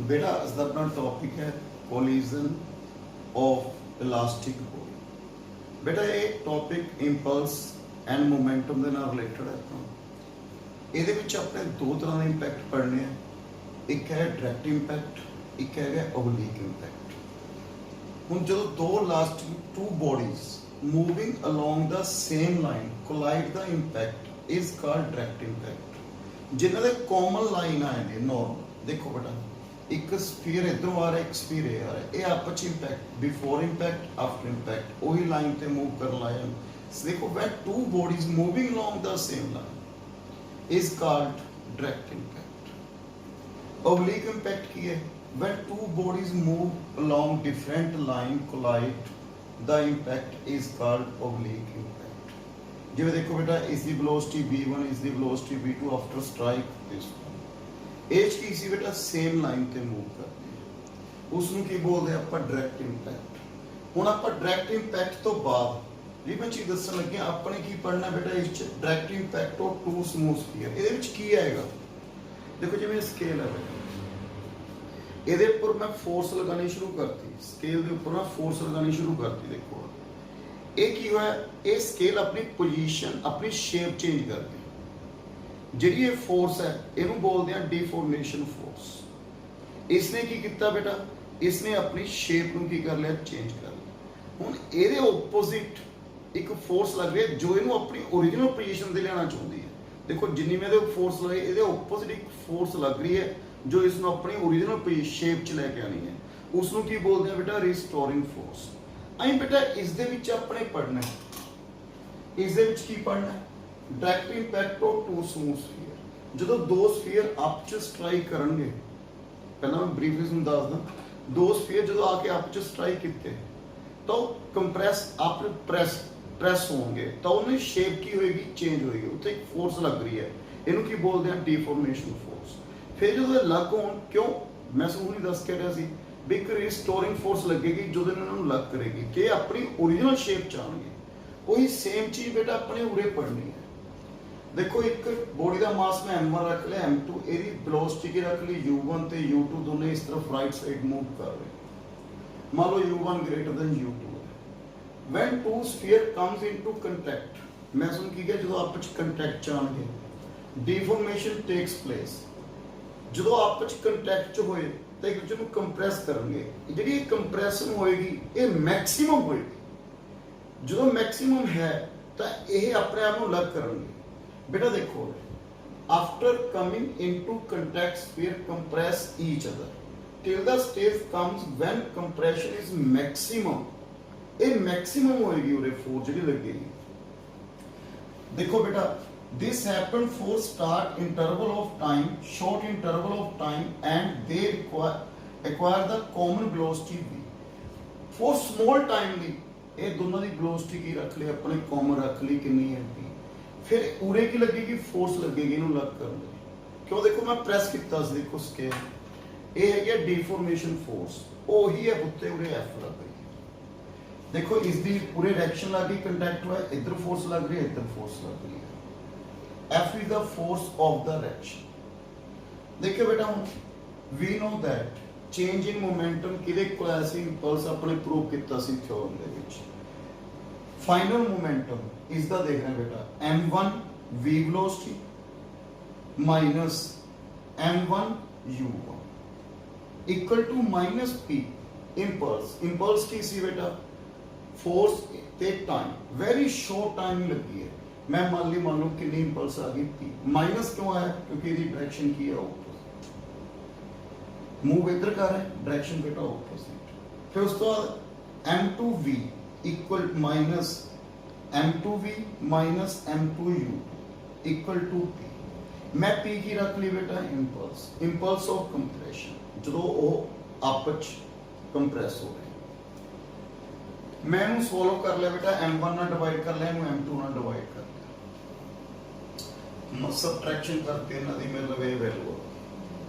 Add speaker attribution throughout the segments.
Speaker 1: बेटा अज दा अपना टॉपिक है कोलिजन ऑफ इलास्टिक बॉडी। बेटा ये टॉपिक इंपल्स एंड मोमेंटम के नाल रिलेटेड है। ਇਹਦੇ ਵਿੱਚ ਆਪਣੇ ਦੋ ਤਰ੍ਹਾਂ ਦੇ ਇੰਪੈਕਟ ਪੜਨੇ ਆ। ਇੱਕ ਹੈ ਡਾਇਰੈਕਟ ਇੰਪੈਕਟ, ਇੱਕ ਹੈਗਾ ਓਬਲੀਕ ਇੰਪੈਕਟ। ਹੁਣ ਜਦੋਂ ਦੋ elastic two bodies moving along the same line collide, the impact is called direct impact। जिन्हां दे कॉमन लाइन आ जांदी नॉर्मल। देखो बेटा एक स्फीयर इधरों आ रहा है, एक स्फीयर ये आ रहा है, ये आपस च impact before impact after impact वही लाइन ते मूव कर लाया। देखो when two bodies moving along the same line is called direct impact। oblique impact की है when two bodies move along different line collide, the impact is called oblique impact। जिवें देखो बेटा इसकी वेलोसिटी v1 इसकी velocity v2 after strike this as की सी बेटा सेम लाइन ते मूव करती है, उसनूं की बोलते हैं आपां डायरैक्ट इंपैक्ट। हुण आपां डायरैक्ट इंपैक्ट तो बाद जी मैं चीज दस्सण लगे अपने की पढ़ना बेटा इस direct impact of two smooth sphere. इहदे विच की आएगा देखो जिवें स्केल है बेटा, ਇਹਦੇ ਉੱਪਰ मैं फोर्स लगानी शुरू करती, स्केल के ऊपर मैं फोर्स लगानी शुरू करती। देखो ये की होया, ये स्केल अपनी पोजीशन अपनी शेप चेंज कर दी। जिहड़ी ये फोर्स है इहनूं बोलते हैं डिफॉर्मेशन फोर्स। इसने की किया बेटा, इसने अपनी शेप नूं की कर लिया, चेंज कर लिया। हुण ਇਹਦੇ ओपोजिट एक फोर्स लग रही है जो इहनूं अपनी ओरिजिनल पोजीशन ते लियाना चाहुंदी है। देखो जिन्नी मैं ਇਹਦੇ फोर्स लगाई ਇਹਦੇ ओपोजिट एक फोर्स लग रही है जो इसनों अपनी ओरिजिनल शेप च लैके आनी है, उसनों की बोलते हैं बेटा रिस्टोरिंग फोर्स। अं बेटा इस दे विच अपने पढ़ना है, इस दे विच की पढ़ना है direct impact of two smooth sphere. जो दो स्फीयर आप च स्ट्राइक करनगे, पहला मैं ब्रीफली तुहानूं दसदा, दो स्फीयर जो आके आप च स्ट्राइक कीते तो कंप्रैस आप प्रेस होंगे तो उन्हें शेप की होएगी, चेंज होएगी, उत्थे एक फोर्स लग रही है, इन्हों की बोलते हैं डिफॉर्मेशन फोर्स। फिर जो लग हो क्यों मैं सूह नहीं दस कह रहा सी भी एक रिस्टोरिंग फोर्स लगेगी जो इन्होंने लग करेगी कि अपनी ओरिजिनल शेप च आएंगे। वही सेम चीज बेटा अपने उरे पढ़नी है। देखो एक बॉडी का मास में m1 रख लिया, m2 एदी वेलोसिटी की रख ली u1 ते u2 दोनों इस तरफ राइट साइड मूव कर रहे। मान लो u1 ग्रेटर देन u2 है। When two sphere comes into contact, मैं सुन की गया जो आपस कांटेक्ट च आएंगे डिफॉर्मेशन टेक्स प्लेस। जो आपस कंटैक्ट च होए तो एक दूसरे को कंप्रैस करेंगे, जी कंप्रैसन होएगी ये मैक्सीमम होएगी। जो मैक्सीमम है तो ये अपने आप को लग करेंगे। बेटा देखो after coming into contact sphere compress each other till the stage comes when compression is maximum. ये मैक्सिमम होएगी उरे फोर्स जी लगेगी। देखो बेटा this happened for start interval of time, short interval of time, and they acquire the common velocity v for small time ली ये दोनों की velocity की रख ली अपने common रख ली कितनी है v। फिर उरे की लगेगी फोर्स लगेगी इन्हों लग कर दे क्यों। देखो मैं प्रेस किया देखो स्केल ये है डिफॉर्मेशन फोर्स वही है उत्ते उरे एफ लग गई। देखो इसकी पूरे डायरेक्शन लग गई, कंटैक्ट हुआ इधर फोर्स लग रही है इधर फोर्स लग रही है। F is the force of the reaction। देखिए बेटा we know that change in momentum किदे कोल ऐसी impulse अपने प्रूव किया सी थ्योरम दे विच। फाइनल मोमेंटम इस दा देखना बेटा m1 v velocity minus m1 u1 equal to minus p impulse। impulse की सी बेटा फोर्स ते टाइम वेरी शॉर्ट टाइम लगी है। मैं मान लो कितनी इंपल्स आ गई पी माइनस क्यों आया क्योंकि इसकी डायरेक्शन की है ऑपोजिट, मूव इधर कर रहा है डायरेक्शन बेटा ऑपोजिट। फिर उसके बाद m2v equal minus m2v minus m2u equal to p। मैं p की रख ली बेटा इंपल्स, इंपल्स ऑफ कंप्रेशन जो वो आपस कंप्रेस हो रहे। मैं इन्हें सॉल्व कर लिया बेटा m1 ना डिवाइड कर लिया m2 ना डिवाइड कर लिया, सबट्रैक्शन करते ना दी मतलब ये वैल्यू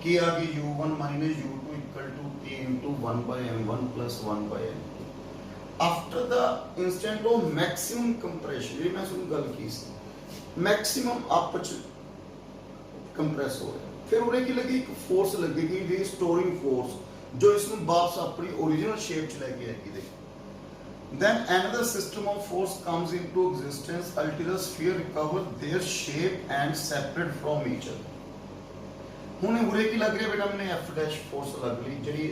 Speaker 1: की आ गई u1 minus u2 equal to p into 1 by m1 plus 1 by m2। After the instant of maximum compression ये मैं सुन गल की सी मैक्सिमम आपस कंप्रेस हो रहा है फिर उन्हें की लगी एक फोर्स लगेगी रीस्टोरिंग फोर्स जो इसमें वापस अपनी ओरिजिनल शेप च लेके आएगी। देखो then another system of force comes into existence until the sphere recover their shape and separate from each other। ਹੁਣ ਉਰੇ ਕੀ ਲੱਗ ਰਿਹਾ ਬੇਟਾ ਮੈਨੇ F dash ਫੋਰਸ ਲੱਗ ਲਈ ਜਿਹੜੀ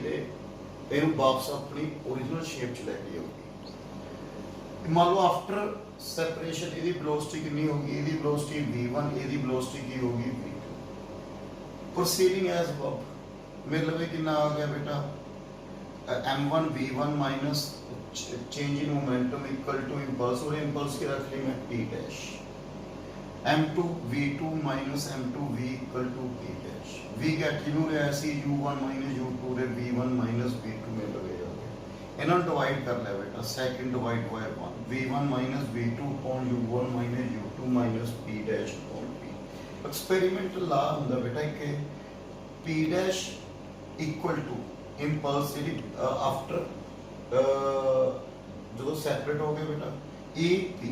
Speaker 1: ਇਹਨੂੰ ਵਾਪਸ ਆਪਣੀ ओरिजिनल शेप ਚ ਲੈ ਕੇ ਆਊਗੀ। ਮੰਨ ਲਓ ਆਫਟਰ ਸੈਪਰੇਸ਼ਨ ਇਹਦੀ ਵੈਲੋਸਿਟੀ ਕਿੰਨੀ ਹੋਗੀ, ਇਹਦੀ ਵੈਲੋਸਿਟੀ v1, ਇਹਦੀ ਵੈਲੋਸਿਟੀ ਕੀ ਹੋਗੀ v2। proceeding as above मेरे लगे कितना आ गया बेटा m1 v1 minus change in momentum equal to impulse, और इंपल्स की रख ली मैं p dash, m2 v2 minus m2 v equal to p dash, v get you ऐसी u1 माइनस u2 रे v1 माइनस v2 में लगेगा। इन्होंने डिवाइड कर लिया बेटा, second divide by 1 v1 minus v2 upon u1 minus u2 minus p dash upon p। Experimental law ਹੁੰਦਾ बेटा कि p dash equal to impulse after जो सैपरेट हो गए बेटा ए पी।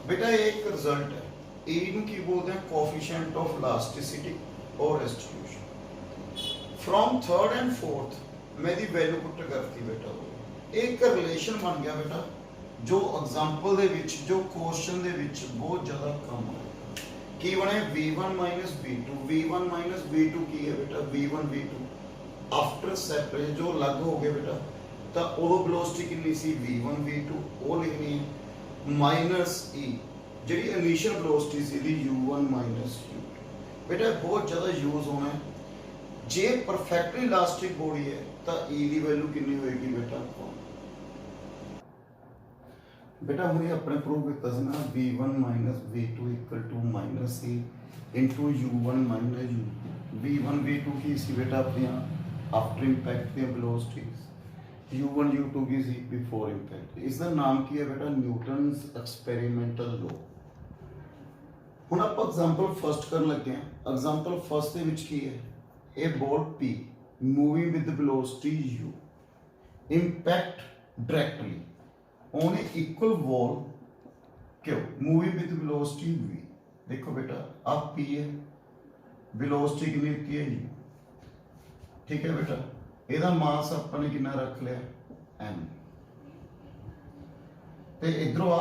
Speaker 1: बेटा एक रिजल्ट है, ए की बोलते हैं कोफिशिएंट ऑफ इलास्टिसिटी और distribution. From third and fourth मैं दी वैल्यू पुट करती बेटा, एक रिलेशन बन गया बेटा जो एग्जांपल दे विच जो क्वेश्चन दे विच बहुत ज्यादा कम आएगा। की बने v1 minus v2, v1 minus v2 की है बेटा v1 v2 आफ्टर सेपरेट जो अलग हो गए बेटा तो वो वेलोसिटी कितनी सी v1 v2 वो लिखनी है माइनस e ਜਿਹੜੀ इनिशियल वेलोसिटी सी दी u1 माइनस u2। बेटा बहुत ज्यादा यूज होना है, जे परफेक्टली इलास्टिक बॉडी है तो e ਦੀ वैल्यू कितनी होएगी बेटा बेटा हमने अपने प्रूव किया ਸੀ ना v1 minus v2 equal to minus e into u1 minus u2। v1 v2 की सी बेटा अपने आफ्टर इंपैक्ट पे वेलोसिटीज, u1 u2 की सी बिफोर इंपैक्ट। इसका नाम की है बेटा न्यूटन्स एक्सपेरिमेंटल लॉ। ਹੁਣ ਆਪਾਂ एग्जांपल फर्स्ट ਕਰਨ ਲੱਗੇ ਹਾਂ। एग्जांपल फर्स्ट ਦੇ ਵਿੱਚ ਕੀ ਹੈ, ਇਹ ਬੋਲ p moving with velocity u impact directly on A equal wall क्यों मूविंग विद वेलोसिटी v। देखो बेटा अब p है, वेलोसिटी कितनी होती है u, ठीक है बेटा। ਇਹਦਾ ਮਾਸ ਆਪਾਂ ਨੇ ਕਿੰਨਾ ਰੱਖ ਲਿਆ m, ਤੇ ਇਧਰੋਂ ਆ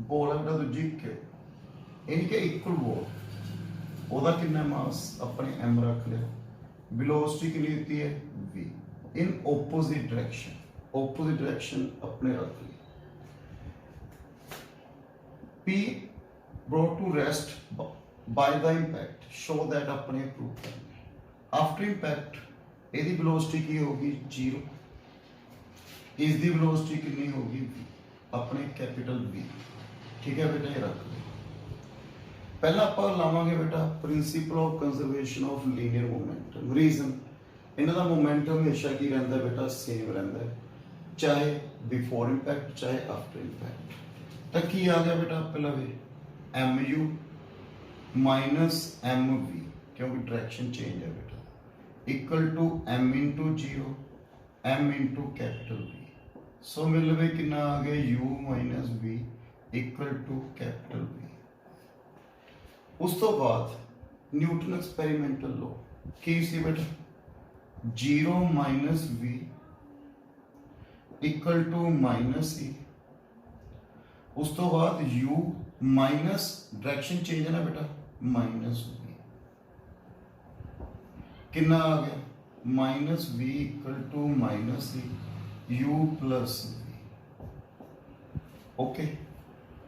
Speaker 1: ਬੋਲ ਹੈ ਬੇਟਾ ਦੂਜੀ ਕਿ ਇਹਨੀ ਕਿ ਇਕੁਅਲ ਬੋਲ ਉਹਦਾ ਕਿੰਨਾ ਮਾਸ ਆਪਣੇ m ਰੱਖ ਲਿਆ, वेलोसिटी कितनी होती है v इन ऑपोजिट डायरेक्शन अपने रख ली। p brought to rest by the impact show that अपने प्रूव करना। आफ्टर इम्पैक्ट ਇਹਦੀ वेलोसिटी की होगी 0, इसकी वेलोसिटी कितनी होगी v अपने कैपिटल v, ठीक है बेटा ये रख लो। पहला आप लावांगे बेटा principle of conservation of linear momentum. Reason इन्हों का मोमेंटम हमेशा की रहता है बेटा सेम रहता है, चाहे बिफोर इंपैक्ट चाहे आफ्टर इंपैक्ट। तो की आ गया बेटा पहला वे M U minus M V क्योंकि डायरेक्शन चेंज है बेटा equal to M into 0 M into capital V. So मिल वे कि आ गया u minus we equal to capital V. उस तो बाद न्यूटन एक्सपेरिमेंटल लॉ की सी बेटा 0 minus we equal to minus E. उस तो बाद u माइनस डायरेक्शन चेंज है ना बेटा माइनस वी कितना आ गया minus we equal to minus e u plus v. Okay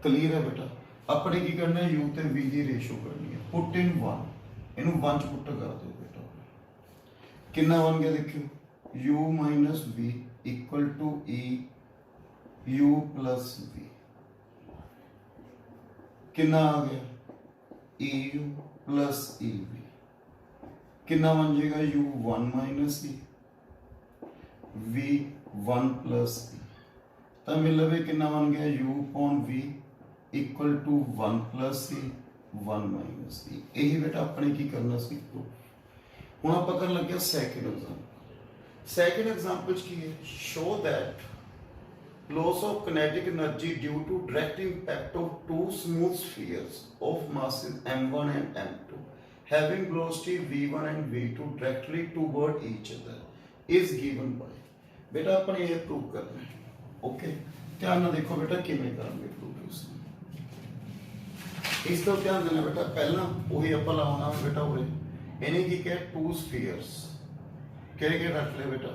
Speaker 1: clear है बेटा। अपने की करना है u ते v की रेशो करनी है, पुट इन 1 इनू 1 च पुट कर दो बेटा कितना बन गया देखियो u minus we equal to e u plus v कितना आ गया e u plus e v कितना बन जाएगा u 1 minus e v 1 plus e। तो मिल रहा कितना बन गया u upon v equal to 1 plus e 1 minus e। यही बेटा अपने की करना सी प्रूफ। हुण आपां करन लगे सैकेंड एग्जांपल। सैकेंड एग्जांपल की है show that loss of kinetic energy due to direct impact of two smooth spheres of masses m1 and m2 having velocity v1 and v2 directly toward each other is given by बेटा अपन ये prove करना है okay ध्यान ना देखो बेटा किवें करांगे प्रूव इस तो ध्यान देना बेटा पहला वही अपन लाना बेटा होए इन्हें की क्या टू स्फीयर्स क्या क्या रख ले बेटा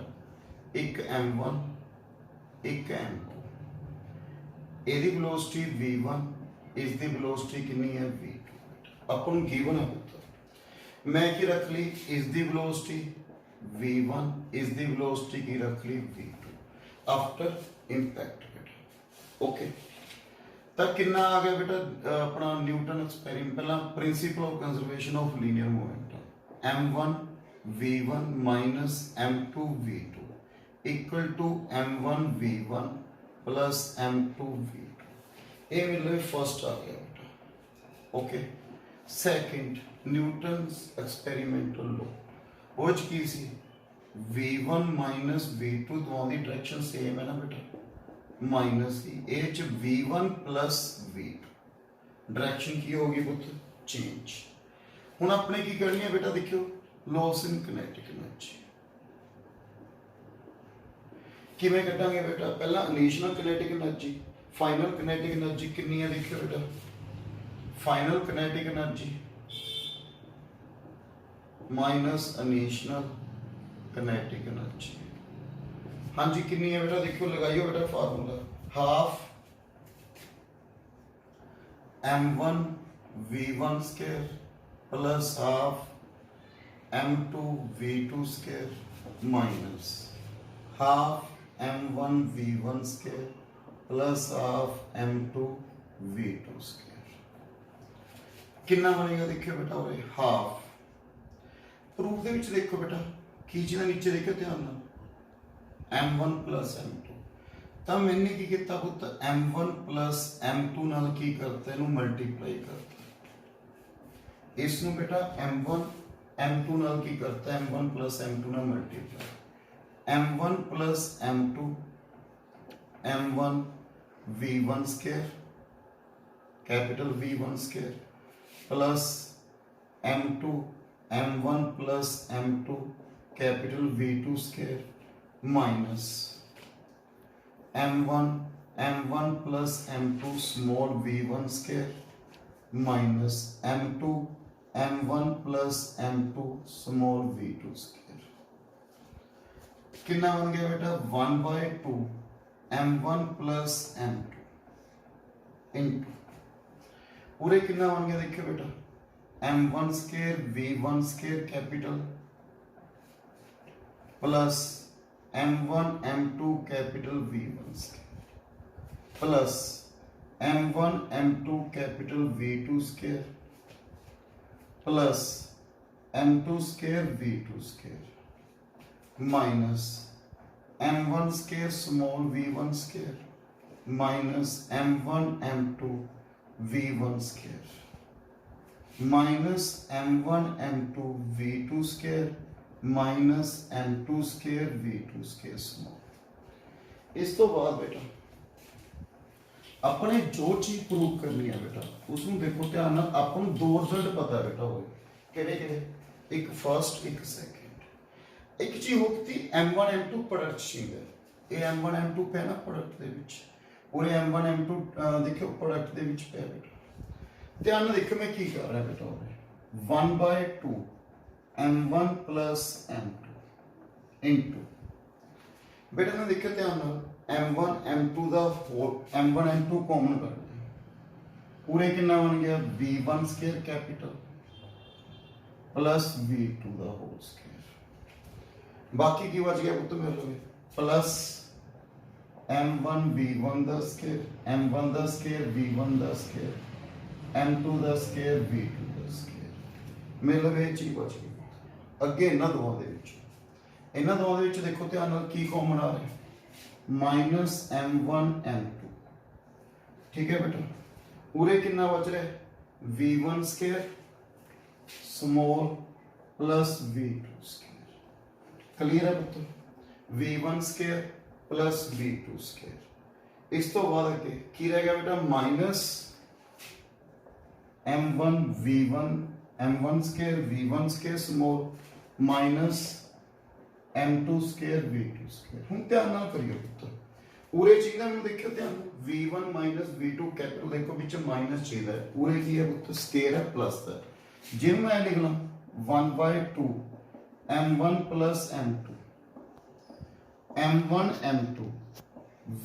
Speaker 1: एक m1 एक m2 एदी वेलोसिटी v1 इस दी वेलोसिटी कितनी है v2 अपन गिवन है पुत्र मैं की रख ली इस दी वेलोसिटी v1 इस दी वेलोसिटी की रख ली v2 आफ्टर इंपैक्ट बेटा ओके तब कितना आ गया बेटा अपना न्यूटन एक्सपेरिमेंट पहला principle of conservation of linear momentum m1 v1 minus m2 v2 equal to m1 v1 plus m2 v2 ये मिल फर्स्ट आ गया बेटा okay second Newton's experimental law वो की सी v1 माइनस v2 दोनों की डायरेक्शन सेम है ना बेटा माइनस की H v1 plus v2 direction की होगी पुत्र चेंज हुन अपने की करनी है बेटा देखियो लॉस इन किनेटिक एनर्जी किवें कटांगे बेटा पहला initial kinetic energy final kinetic energy कितनी है देखियो बेटा final kinetic energy minus initial kinetic energy हाँ जी कितनी है बेटा देखियो लगाइयो बेटा formula half m1 v1 square plus half m2 v2 square minus half m1 v1 square plus half m2 v2 square कितना बनेगा देखियो बेटा और हाफ प्रूफ दे विच देखो बेटा खींचना नीचे देखो ध्यान नाल m1 प्लस m2 तब मैंने की किया पुत्र m1 प्लस m2 नाल की करते हैं मल्टीप्लाई करते हैं इसनु बेटा m1 m2 नाल की करता है m1 प्लस m2 नाल multiply m1 plus m2 m1 v1 square capital v1 square plus m2 m1 plus m2 capital v2 square minus m1 plus m2 small v1 square minus m1 plus m2 small v2 square कितना बन गया बेटा 1/2 m1 plus m2 into पूरे कितना बन गया देखिए बेटा m1 square v1 square capital plus m1 m2 capital v1 square plus m1 m2 capital v2 square plus m2 square v2 square minus m1 square small v1 square minus m1 m2 v1 square minus m1 m2 v2 square minus m2 square v2 square small इस तो बाद बेटा अपने जो चीज prove करनी है बेटा उसमें देखो ध्यान नाल अपन दो रिजल्ट पता है बेटा होए केड़े केड़े एक फर्स्ट एक सेकंड एक चीज होती m1 m2 प्रोडक्ट चीज है ये m1 m2 पे ना प्रोडक्ट दे विच पूरे m1 m2 देखो प्रोडक्ट दे विच पे बेटा ध्यान नाल देखो मैं की कर रहा है बेटा 1/2 m1 प्लस m2 इनटू बेटा ना देखो ध्यान नाल m1 m2 दा होल m1 m2 कॉमन कर दे पूरे कितना बन गया v1 square capital plus v2 दा होल स्क्वायर बाकी की बच गया पुत्र मेरे लिए प्लस m1 v1 दा स्क्वायर m1 दा स्क्वायर v1 दा स्क्वायर m2 दा स्क्वायर v2 दा स्क्वायर मेरे लिए चीज बच गई अगे इन्हां दोवां दे विच देखो ध्यान नाल की कॉमन आ रहा है माइनस m1 m2 ठीक है बेटा पूरे कितना बच रहा है v1 square small plus v2 square clear है पुत्र v1 square plus v2 square इस तो बाद अगे की रह गया बेटा minus m1 v1 m1 square v1 square small minus m2 square v2 square. हुण ध्यान नाल करियो पुत्तर उरे चीज़ मैं देखियो ध्यान v1 माइनस v2 कैपिटल देखो बीच माइनस चीज़ है उरे की है पुत्तर स्केयर है प्लस है जे मैं लिख ला 1/2 m1 plus m2 m1 m2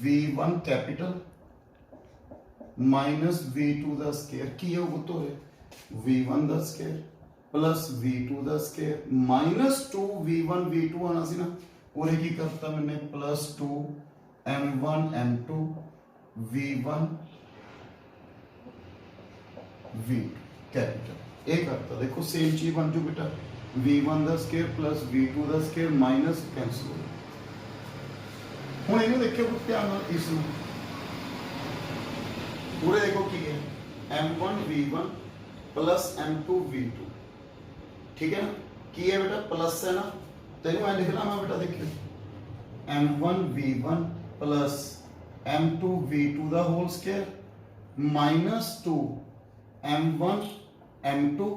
Speaker 1: v1 capital minus v2 ਦਾ ਸਕੁਅਰ ਕੀ ਹੈ ਉਹ ਤੋਂ ਹੈ v1 ਦਾ ਸਕੁਅਰ प्लस v2 ਦਾ ਸਕੁਅਰ माइनस 2 v1 v2 ਆਣਾ ਸੀ ਨਾ ਉਰੇ ਕੀ ਕਰਤਾ ਮੈਨੇ plus 2 m1 m2 v1 v2 capital ਇਹ ਕਰਤਾ देखो सेम चीज बन जू बेटा v1 ਦਾ ਸਕੁਅਰ प्लस v2 ਦਾ ਸਕੁਅਰ माइनस कैंसिल हो ਹੁਣ ਇਹਨੂੰ ਦੇਖਿਓ ਧਿਆਨ ਨਾਲ ਇਸ ਨੂੰ पूरे देखो की है m1 v1 plus m2 v2 ठीक है ना की है बेटा प्लस है ना तेरे मैं लिख रहा मैं बेटा देखियो m1 v1 plus m2 v2 दा whole square minus 2 m1 m2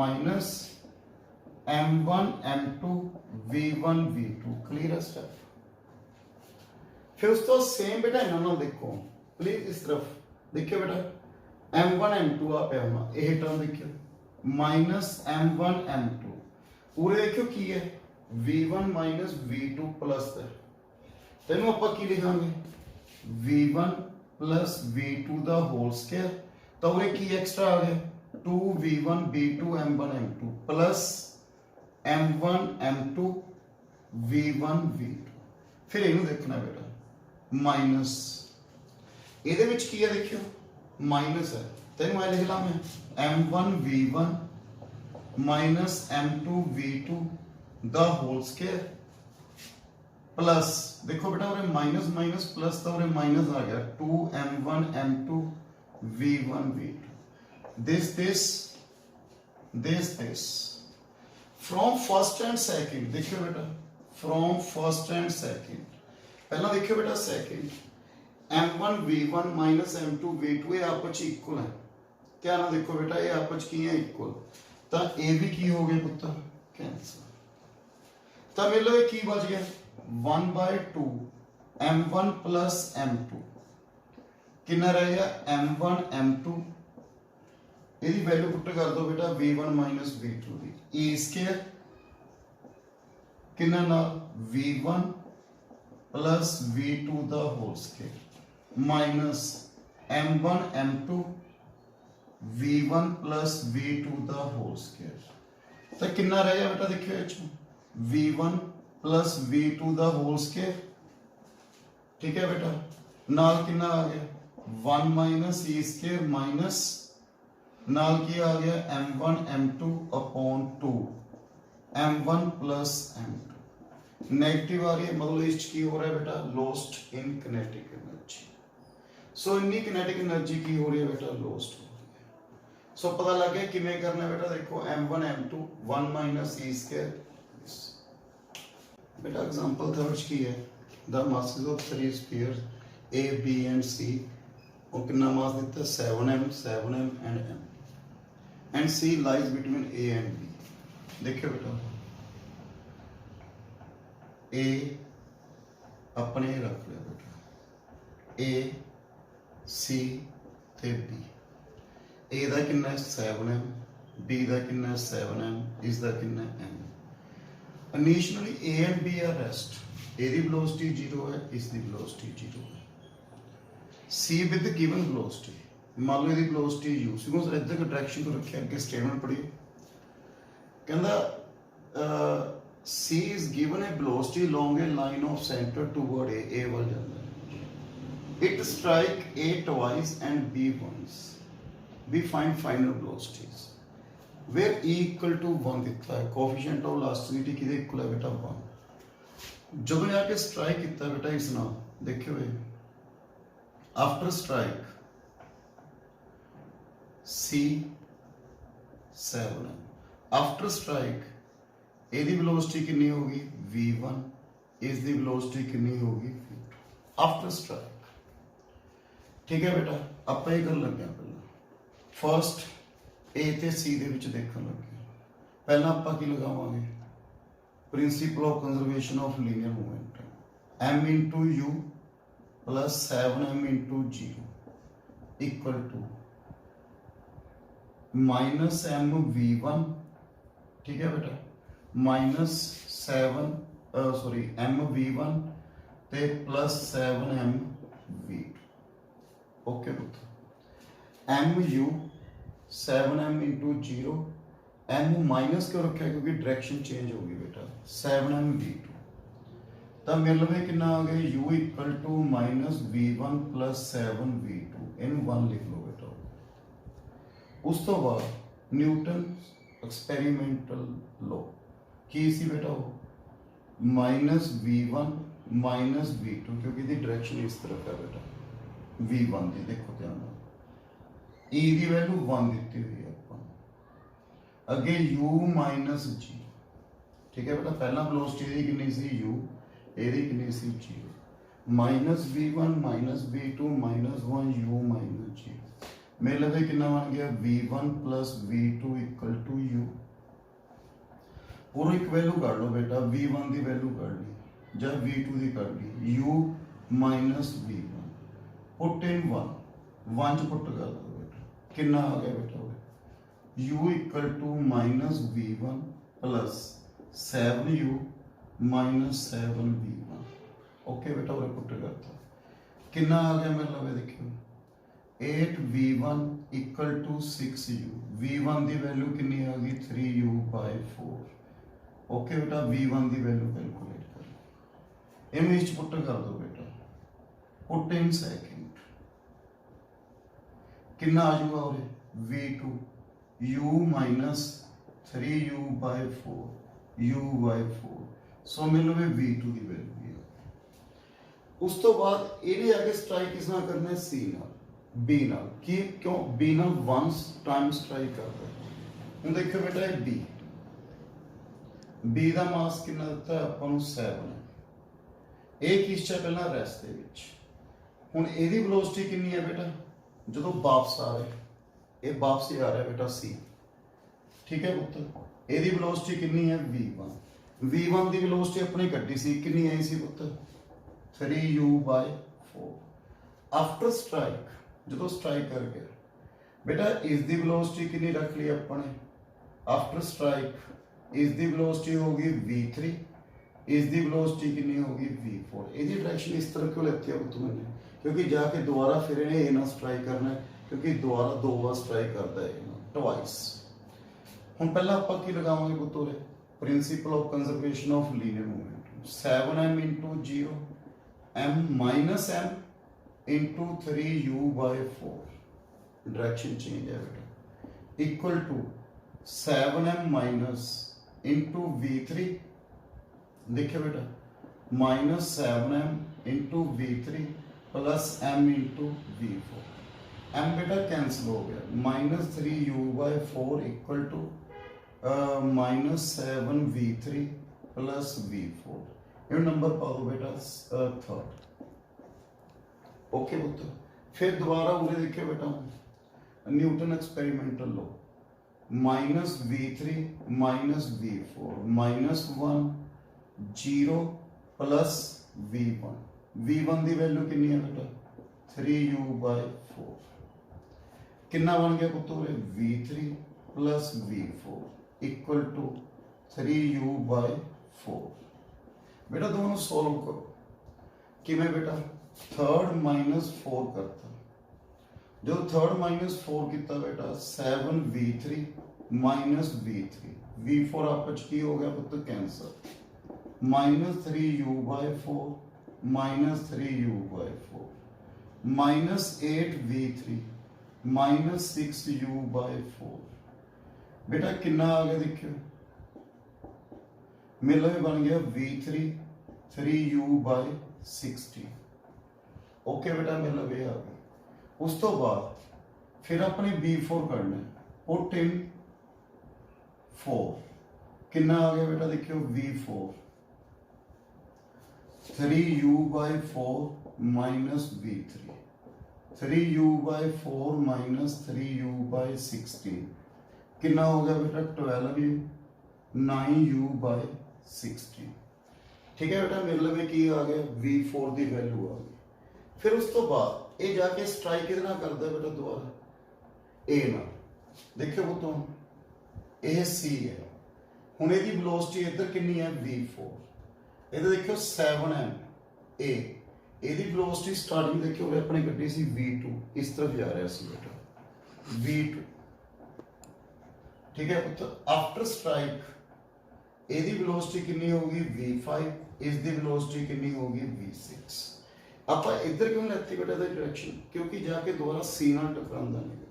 Speaker 1: minus m1 m2 v1 v2 clear है स्टेप फिर उस तो सेम बेटा इन्होंने देखो प्लीज इस तरफ देखियो बेटा m1 m2 आ पे होना यह टर्म देखियो माइनस m1 m2 पूरे देखियो की है v1 माइनस v2 प्लस है तेनों ਆਪਾਂ ਕੀ ਲਿਖਾਂਗੇ v1 प्लस v2 ਦਾ ਹੋਲ ਸਕੁਅਰ ਤਾਂ ਉਰੇ ਕੀ ਐਕਸਟਰਾ ਆ ਗਿਆ 2v1 b2 m1 m2 plus m1 m2 v1 v2 फिर ਇਹਨੂੰ ਦੇਖਣਾ बेटा माइनस ਇਹਦੇ ਵਿੱਚ ਕੀ ਹੈ ਦੇਖਿਓ ਮਾਈਨਸ ਹੈ ਤੈਨੂੰ ਮੈਂ ਲਿਖ ਲਾਂ ਮੈਂ m1 v1 minus m2 v2 ਦਾ ਹੋਲ ਸਕੁਅਰ प्लस देखो बेटा उरे माइनस माइनस प्लस तो उरे माइनस आ गया 2 m1 m2 v1 v2 this from first and second देखियो बेटा from first and second पहला देखियो बेटा second m1 v1 minus m2 v2 ये आपस इक्वल है क्या ना देखो बेटा ये आपस की है इक्वल तो ए भी की हो गए पुत्र कैंसिल तो मेरे लिए की बच गया 1/2 m1 प्लस m2 कितना रहेगा m1 m2 ਇਹਦੀ ਵੈਲਿਊ ਪੁੱਟ ਕਰ ਦੋ ਬੇਟਾ v1 ਮਾਈਨਸ v2 ਦੀ e ਸਕੁਅਰ ਕਿੰਨਾ ਨਾਲ v1 प्लस v2 ਦਾ whole square minus m1 m2 v1 plus v2 ਦਾ ਹੋਲ ਸਕੁਅਰ ਤਾਂ ਕਿੰਨਾ ਰਹੇਗਾ ਬੇਟਾ ਦੇਖਿਓ ਇਹ ਚ v1 प्लस v2 ਦਾ ਹੋਲ ਸਕੁਅਰ ठीक है बेटा नाल कितना आ गया 1 माइनस e स्क्वायर माइनस नाल की आ गया m1 m2 upon 2 m1 plus m2 negative आ रही है मतलब इस की हो रहा है बेटा lost in kinetic energy so इन्नी किनेटिक एनर्जी की हो रही है बेटा लॉस्ट हो रही है सो पता लग गया किमें करना है बेटा देखो m1 m2 1 minus e square बेटा एग्जांपल थर्ड की है the masses of three spheres A, B and C और कितना मास देता है 7m and m and C lies between A and B देखियो बेटा A अपने रख लिया बेटा A C ते B A दा कितना है 7m B दा कितना है 7m इस दा कितना है m initially A and B are rest A the velocity 0 है इस ਦੀ velocity 0 है C with given velocity मान लो ਇਹਦੀ velocity u सिगो सर इधर का डायरेक्शन को रखे आगे स्टेटमेंट पढ़िए कहंदा C is given a velocity along a line of center toward A ਵੱਲ ਜਾਂਦਾ है it strike A twice and B once we find final velocities where E equal to 1 ਦਿੱਤਾ ਹੈ coefficient of elasticity ਕਿਹਦੇ equal ਹੈ ਬੇਟਾ 1 जब आके स्ट्राइक किया बेटा इस नाल देखियो after strike C 7 after strike एदी वेलोसिटी कितनी होगी v1 इस दी वेलोसिटी कितनी होगी v2 आफ्टर स्ट्राइक ठीक है बेटा आप ये कर लगे पहले फर्स्ट ए ते सी दे विच देखण लगे। पहला आपां की लगावांगे principle of conservation of linear momentum m into U plus 7m into 0 equal to minus M v1, ठीक है बेटा, माइनस 7 सॉरी m v1 ते प्लस 7m v2। ओके पुत्र, m u 7m into 0, m minus क्यों रखा क्योंकि direction change होगी बेटा, 7m v2। तब मिल रहे कितना आ गया u equal to minus v1 plus 7v2, इन 1 लिख लो बेटा। उस तो बाद न्यूटन एक्सपेरिमेंटल लॉ की सी बेटा हो माइनस v1 माइनस v2, क्योंकि दी डायरेक्शन इस तरफ है बेटा v1 दी, देखो ध्यान e की वैल्यू 1 दी हुई है अपन, अगे u माइनस g, ठीक है बेटा। पहला वेलोसिटी दी कितनी सी u, एदी कितनी सी 0, minus v1 minus v2 minus 1 u minus g, मेरे लगे कितना बन गया v1 plus v2 equal to u। पूरी एक वैल्यू काट लो बेटा, v1 की वैल्यू काट ली जब v2 की काट ली, u minus v1 put in 1 च पुट कर दो बेटा, कितना आ गया बेटा u equal to minus v1 plus 7u minus 7v1। Okay बेटा, और पुट करता कितना आ गया मेरे लगे देखियो 8v1 equal to 6u, v1 की वैल्यू कितनी आ गई 3u/4। ओके बेटा, v1 की वैल्यू कैलकुलेट कर, इमेज पुट कर दो बेटा, पुट इन सेकंड, कितना आ जाऊगा और v2 u minus 3u/4 u/4, सो मिल लो v2 की वैल्यू है। उस तो बाद ये आगे स्ट्राइक किस नाल करना है, सी नाल बी नाल, की क्यों बी नाल 1 टाइम स्ट्राइक करता है। हुण देखो बेटा ये बी, बी का मास कितना दिता है अपन 7 है, एक किस च पहला रेस्ट दे विच, हुण इहदी वेलोसिटी कितनी है बेटा, जो वापस आ रहा है, ये वापस ही आ रहा है बेटा सी, ठीक है पुत्र। इहदी वेलोसिटी कितनी है v1, v1 की वेलोसिटी अपनी कड्डी सी, कितनी आई सी पुत्र 3u/4। आफ्टर स्ट्राइक जो स्ट्राइक कर गया बेटा, इसकी वेलोसिटी कितनी रख ली अपने, आफ्टर स्ट्राइक इसकी वेलोसिटी होगी v3, इसकी वेलोसिटी कितनी होगी v4। इसकी डायरेक्शन इस तरह क्यों लेती है पुत्र मैंने, क्योंकि जाके दोबारा फिर इन्हें ये ना स्ट्राइक करना है, क्योंकि दोबारा 2 बार स्ट्राइक करता है ट्वाइस। हम पहला आपां की लगावांगे पुत्र principal of conservation of linear momentum, 7m into 0 m minus m into 3u/4, direction change है बेटा, equal to 7m minus into v3, देखिए बेटा minus 7m into v3 plus m into v4, m बेटा कैंसिल हो गया, minus 3u/4 equal to minus 7v3 plus v4, ये number पा दो बेटा थर्ड। ओके पुत्र, फिर दोबारा उन्हें देखिए बेटा Newton experimental law, minus v3 minus v4 minus 1 0 plus v1, v1 की वैल्यू कितनी है बेटा 3u/4, कितना बन गया पुत्र v3 plus v4 equal to 3u/4। बेटा दोनों सॉल्व करो, किमें बेटा थर्ड माइनस 4 करता, जो थर्ड माइनस 4 किया बेटा 7v3 माइनस v3, v4 आपस की हो गया पुत्र cancer, minus 3u/4 minus 3u/4 minus 8v3 minus 6u/4, बेटा कितना आ गया देखियो, मेरे बन गया v3 3u/60। ओके बेटा मेरे लगे आ गया। उस तो बाद फिर अपने b4 करना है, पुट इन 4, कितना आ गया बेटा देखियो v4 3u/4 minus v3, 3u/4 minus 3u/16, कितना हो गया बेटा 12u 9u बाय 16। ठीक है बेटा, मेरे लिए की आ गया V4 की वैल्यू आ गई। फिर उस तो बाद ये जाके स्ट्राइक कितना करता बेटा दोबारा ए ना, देखियो पुत्तों ये C है, हुण इहदी वेलोसिटी इधर कितनी है V4, इधर देखियो 7m A, इहदी वेलोसिटी स्टार्टिंग देखियो अपनी गड्डी सी V2, इस तरफ जा रहा सी बेटा V2। ठीक है पुत्र, आफ्टर स्ट्राइक इहदी वेलोसिटी कितनी होगी V5, इसकी वेलोसिटी कितनी होगी V6। आप इधर क्यों लेती बेटा डायरेक्शन, क्योंकि जाके दोबारा C नाल टकरांदा नहीं,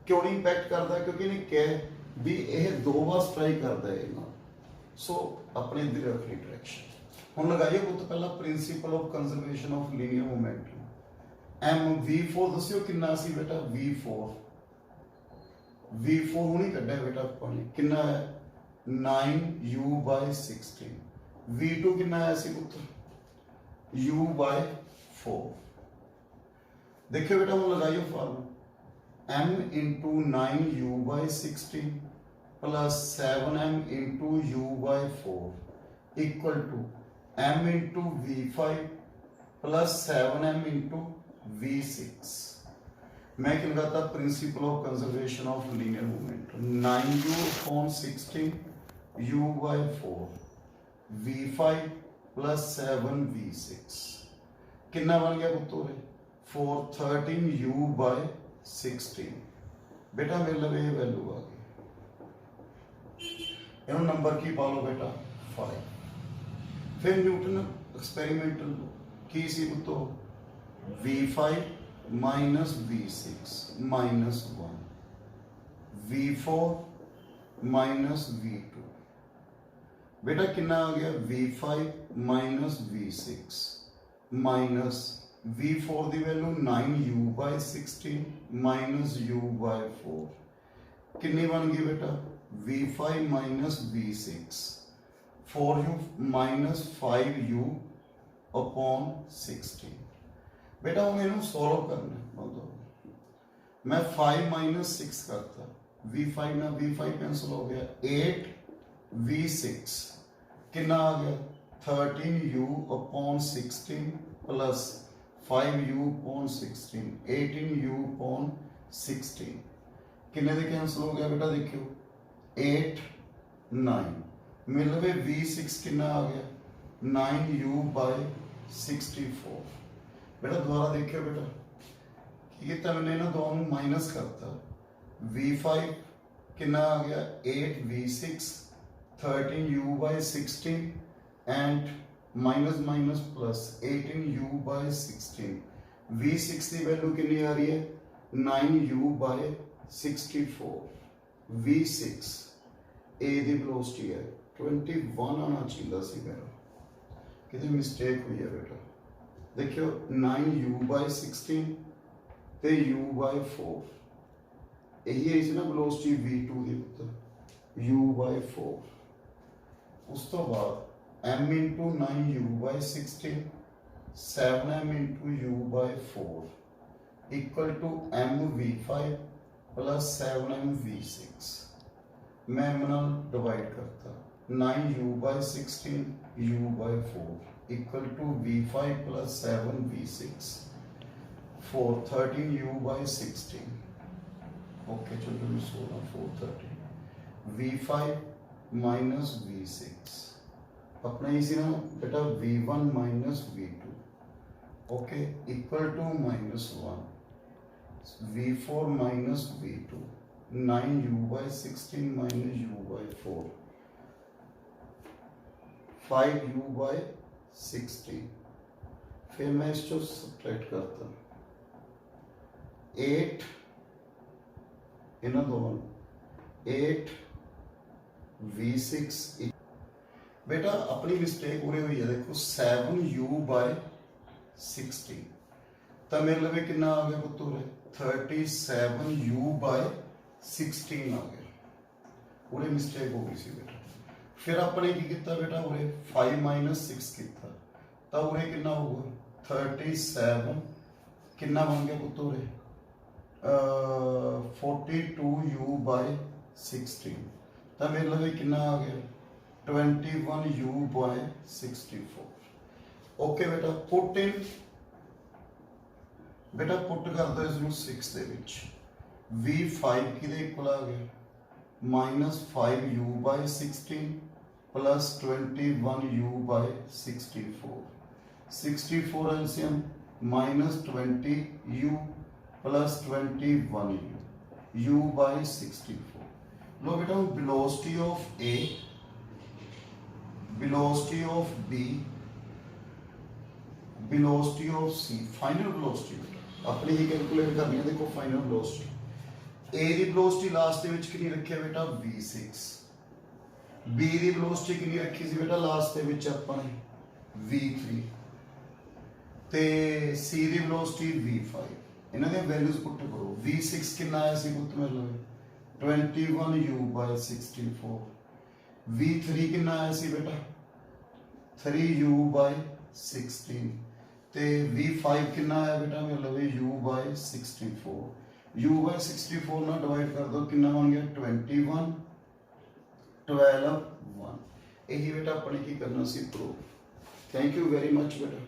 Speaker 1: क्यों नहीं इंपैक्ट करता, क्योंकि इन्हें कह भी यह 2 बार स्ट्राइक करता है ना, सो अपने इधर रखनी डायरेक्शन। हम लगाइए पुत पहला principle of conservation of linear momentum. M V4 दसियो कितना सी बेटा V4 हुणी कड्डा बेटा अपने कितना है 9u बाय 16। V2 कितना है सी पुत्र u बाय 4। देखियो बेटा हम लगाइयो formula m into 9u by 16 plus 7m into u by 4 equal to m into V5 plus 7m into V6। मैं क्या लगाता principle of conservation of linear momentum 9u upon 16 u by 4 V5 plus 7v6 कितना बन गया पुत्तों 413u bye 16। बेटा मेरे लिए ये वैल्यू आ गई, इन्होंने नंबर की पा लो बेटा 5। फिर न्यूटन एक्सपेरिमेंटल की सी पुत्तो V5 minus V6 minus 1 V4 minus V2। बेटा कितना आ गया V5 minus V6 minus V4 की value 9u by 16 minus u by 4 कितनी बन गई बेटा V5 minus V6 4u minus 5u upon 16। बेटा हमें इन्हें सॉल्व करना है, मैं 5 माइनस 6 करता V5 ना V5 कैंसिल हो गया 8 V6 कितना आ गया 13u upon 16 plus 5u upon 16 18u upon 16 किन्ने दे कैंसिल हो गया बेटा देखियो 8 9 मिल गए V6 कितना आ गया 9u by 64। बेटा दोबारा देखियो बेटा कि मैंने ना दोनों माइनस करता V5 कितना आ गया 8v6 13u by 16 and minus minus plus 18u by 16। V6 की वैल्यू कितनी आ रही है 9u bye 64। V6 A the velocity है 21 आना चाहिए सी मेरा, कितनी मिस्टेक हुई है बेटा। देखियो 9u बाय 16 ते u बाय 4 यही है इसी ना वेलोसिटी V2 की पुत्र u बाय 4। उस तो बाद m into 9u by 16 7m into u by 4 equal to m V5 plus 7m V6। मैं m नाल डिवाइड करता 9u by 16 u by 4 equal to V5 plus 7 V6 4 13u by 16। Okay चलो 16 4 13 V5 minus V6 अपना इसी ना बेटा V1 minus V2 okay equal to minus 1 V4 minus V2 9u by 16 minus u by 4 5u by 16। फिर मैं इसको subtract करता 8 इन दोनों 8 V6 बेटा अपनी मिस्टेक पूरी हुई है देखो 7u बाय 16 तो मेरे लिए कितना आ गया पुत्तों 37u बाय 16 आ गया, पूरी मिस्टेक हो गई सी बेटा। फिर अपने की किया बेटा उरे 5 माइनस 6 किया तो उरे कितना होगा 37 कितना बन गया पुत्तों 42u by 16 ਤਾਂ ਮੇਰੇ ਲਈ ਕਿੰਨਾ ਆ ਗਿਆ 21u by 64 ਓਕੇ ਬੇਟਾ ਪੁੱਟ ਇਨ ਬੇਟਾ ਪੁੱਟ ਕਰ ਦੋ ਇਸ ਨੂੰ 6 ਦੇ ਵਿੱਚ v5 ਕਿਹਦੇ ਇਕੁਅਲ ਆ ਗਿਆ -5u by 16 plus 21u by 64 64 LCM -20u plus 21u u by 64 लो बेटा velocity of A velocity of B velocity of C final velocity अपनी ही कैलकुलेट करनी है देखो final velocity A the velocity last ਦੇ ਵਿੱਚ ਕਿੰਨੀ ਰੱਖਿਆ ਬੇਟਾ v6 B ਦੀ वेलोसिटी ਕਿੰਨੀ ਰੱਖੀ ਸੀ ਬੇਟਾ ਲਾਸਟ ਦੇ ਵਿੱਚ ਆਪਾਂ ਨੇ v3 ਤੇ C ਦੀ वेलोसिटी v5 ਇਹਨਾਂ ਦੀਆਂ ਵੈਲਿਊਜ਼ ਪੁੱਟ ਕਰੋ v6 ਕਿੰਨਾ ਆਇਆ ਸੀ ਪੁੱਤ ਮੇਰੇ ਲਈ 21u by 64 v3 ਕਿੰਨਾ ਆਇਆ ਸੀ ਬੇਟਾ 3u by 16 ਤੇ v5 ਕਿੰਨਾ ਆਇਆ ਬੇਟਾ ਮੇਰੇ ਲਈ u by 64 u by 64 ਨਾਲ ਡਿਵਾਈਡ ਕਰ ਦੋ ਕਿੰਨਾ ਬਣ ਗਿਆ 21 12 1 ਇਹੀ ਬੇਟਾ ਆਪਣੇ ਕੀ ਕਰਨਾ ਸੀ proof thank you very much ਬੇਟਾ